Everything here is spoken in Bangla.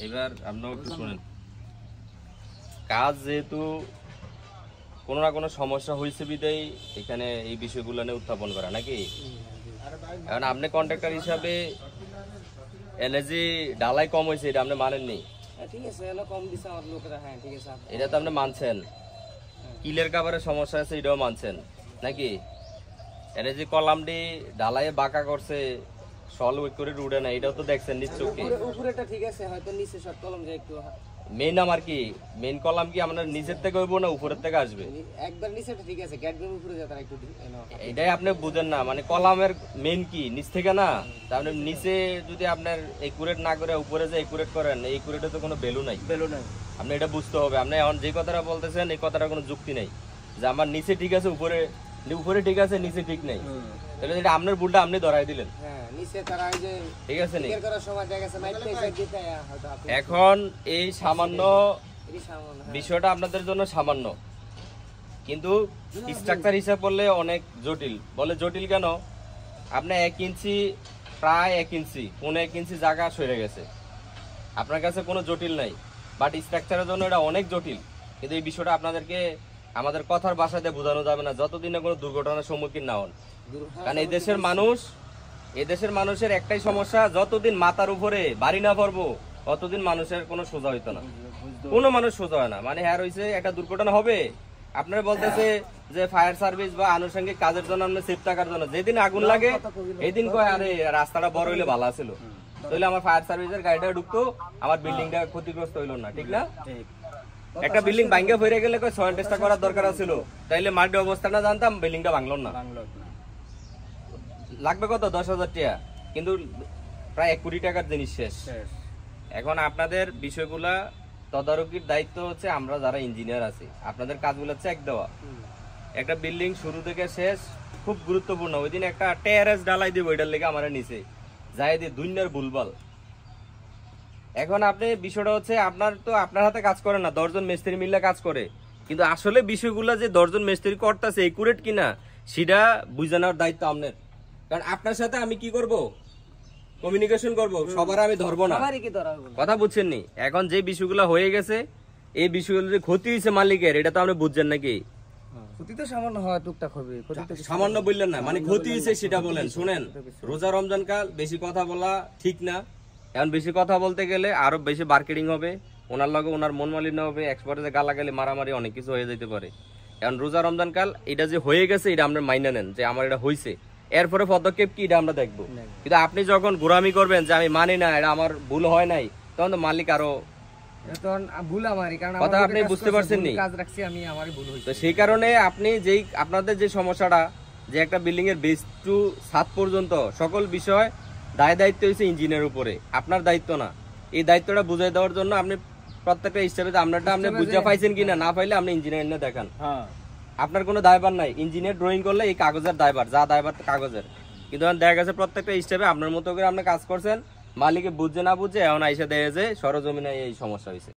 এবার আপনিও একটু শুনেন। কাজ যেহেতু কোনো না কোনো সমস্যা হয়েছে বিদায় এখানে এই বিষয়গুলো নিয়ে উত্থাপন করা নাকি। এখন আপনি কন্ট্রাক্টর হিসাবে এনে যে ডালাই কম হয়েছে এটা আপনি মানেননি। ঠিক আছে, এলো কম দিছে আমার লোকেরা। হ্যাঁ ঠিক আছে, এটা তো আপনি মানছেন। কিলের কাভারের সমস্যা আছে এটাও মানছেন নাকি। এনে যে কলামটি ডালাইয়ে বাঁকা করছে সল উইক করে উড়ে না, এটাও তো দেখছেন নিশ্চয়ই। উপরেটা ঠিক আছে, হয়তো নিচে শর্ট কলম যায় একটু। মেইন আমার কি মেইন কলাম কি আমরা নিচের থেকে হইব না উপরের থেকে আসবে? একবার নিচেটা ঠিক আছে, গ্যাটবের উপরে যায় তার একটু। এটাই আপনি বুঝেন না, মানে কলামের মেইন কি নিচ থেকে না। তাহলে নিচে যদি আপনার একুরেট না করে উপরে যে একুরেট করেন, এই একুরেটে তো কোনো ভ্যালু নাই। আপনি এটা বুঝতে হবে। আপনি এখন যে কথাটা বলতেছেন এই কথাটা কোনো যুক্তি নেই যে আমার নিচে ঠিক আছে উপরে ঠিক আছে নিচে ঠিক নেই। তাহলে এটা আপনার ভুলটা আপনি ধরাই দিলেন। ঠিক আছে নি। এখন এই সামান্য বিষয়টা আপনাদের জন্য সামান্য, কিন্তু স্ট্রাকচার হিসাব করলে অনেক জটিল। বলে জটিল কেন? আপনি 1 ইঞ্চি প্রায় 1 ইঞ্চি 1 ইঞ্চি জায়গা সরে গেছে, আপনার কাছে কোনো জটিল নাই, বাট স্ট্রাকচারের জন্য এটা অনেক জটিল। কিন্তু এই বিষয়টা আপনাদেরকে আমাদের কথার ভাষাতে বোঝানো যাবে না যতদিন না কোনো দুর্ঘটনার সম্মুখীন না হন। কারণ এই দেশের মানুষের একটাই সমস্যা, যতদিন মাথার উপরে বাড়ি না পড়বো ততদিন মানুষের কোনো সোজা হইতো না, কোনো মানুষ সোজা হয় না। মানে হ্যাঁ রয়েছে একটা দুর্ঘটনা হবে, আপনারা বলতেছে যে ফায়ার সার্ভিস বা আনুষঙ্গিক কাজের জন্য আমরা সেফ থাকার জন্য, যেদিন আগুন লাগে এই দিন কয় আরে রাস্তাটা বড় হইলে ভালো ছিল, তাহলে আমার ফায়ার সার্ভিসের গাড়িটা ঢুকতো, আমার বিল্ডিংটা ক্ষতিগ্রস্ত হইলো না। ঠিক না? একটা বিল্ডিং ভাঙ্গা ফিরে গেলে সয়েল টেস্টটা করার দরকার ছিল, তাইলে মাটির অবস্থাটা জানতাম, বিল্ডিংটা ভাঙলো না। লাগবে কত? 10,000 টাকা, কিন্তু প্রায় 1 কোটি টাকার জিনিস শেষ। এখন আপনাদের বিষয়গুলা তদারকির দায়িত্ব হচ্ছে আমরা যারা ইঞ্জিনিয়ার আছি, আপনাদের কাজগুলো চেক দেওয়া। একটা বিল্ডিং শুরু থেকে শেষ খুব গুরুত্বপূর্ণ। ওই দিন একটা টেরেস ডালাই দিব, এটার লেগে আমার নিচে যাই দিয়ে দুনিয়ার ভুলভাল। এখন আপনি বিষয়টা হচ্ছে আপনার হাতে কাজ করে না, 10 জন মিস্ত্রি মিলে কাজ করে, কিন্তু আসলে বিষয়গুলা যে 10 জন মিস্ত্রি করতেছে একুরেট কিনা সেটা বুঝানোর দায়িত্ব আপনার। কারণ আপনার সাথে আমি কি করব? কমিউনিকেশন করব, সবার আমি ধরবো না। কথা বুঝছেন নি? এখন যে বিষয়গুলো হয়ে গেছে, এই বিষয়গুলো যে ক্ষতি হয়েছে মালিকের, এটা তো আপনি বুঝছেন নাকি? ক্ষতি তো সামান্য হয়, টুকটাক হবে। সামান্য বললেন না, মানে ক্ষতি হয়েছে সেটা বলেন। শুনেন, রোজা রমজান কাল বেশি কথা বলা ঠিক না। এখন বেশি কথা বলতে গেলে আরো বেশি মার্কেটিং হবে, ওনার লগে ওনার মন মালিন্য হবে, এক্সপার্টে গালাগালি মারামারি অনেক কিছু হয়ে যেতে পারে। এখন রোজা রমজান কাল এটা যে হয়ে গেছে এটা আমরা মাইনা নেন যে আমার এটা হয়েছে, এরপরে পদক্ষেপ কি এটা আমরা দেখবো। কিন্তু আপনি যখন গোরামি করবেন যে আমি মানি না, এটা আমার ভুল হয় নাই, তখন তো মালিক আরো কথা আপনি বুঝতে পারছেন নি। তো সেই কারণে আপনি যেই আপনাদের যে সমস্যাটা যে একটা বিল্ডিং এর বেস টু ছাদ পর্যন্ত সকল বিষয় দায়িত্ব হচ্ছে ইঞ্জিনিয়ারের উপরে, আপনার দায়িত্ব না। এই দায়িত্বটা বুঝাই দেওয়ার জন্য আপনি প্রত্যেকটা স্টেপে আপনারটা আপনি বুঝতে পাইছেন কিনা, না পাইলে আপনি ইঞ্জিনিয়ার নিয়ে দেখান। আপনার কোনো দায়ভার নাই, ইঞ্জিনিয়ার ড্রয়িং করলে এই কাগজের দায়ভার, যা দায়ভার কাগজের। কিন্তু দেখা গেছে প্রত্যেকটা স্টেপে আপনার মতো করে আপনি কাজ করছেন, মালিকে বুঝছে না বুঝছে এখন আইসা দেয় যে সরজমিনে এই সমস্যা হয়েছে।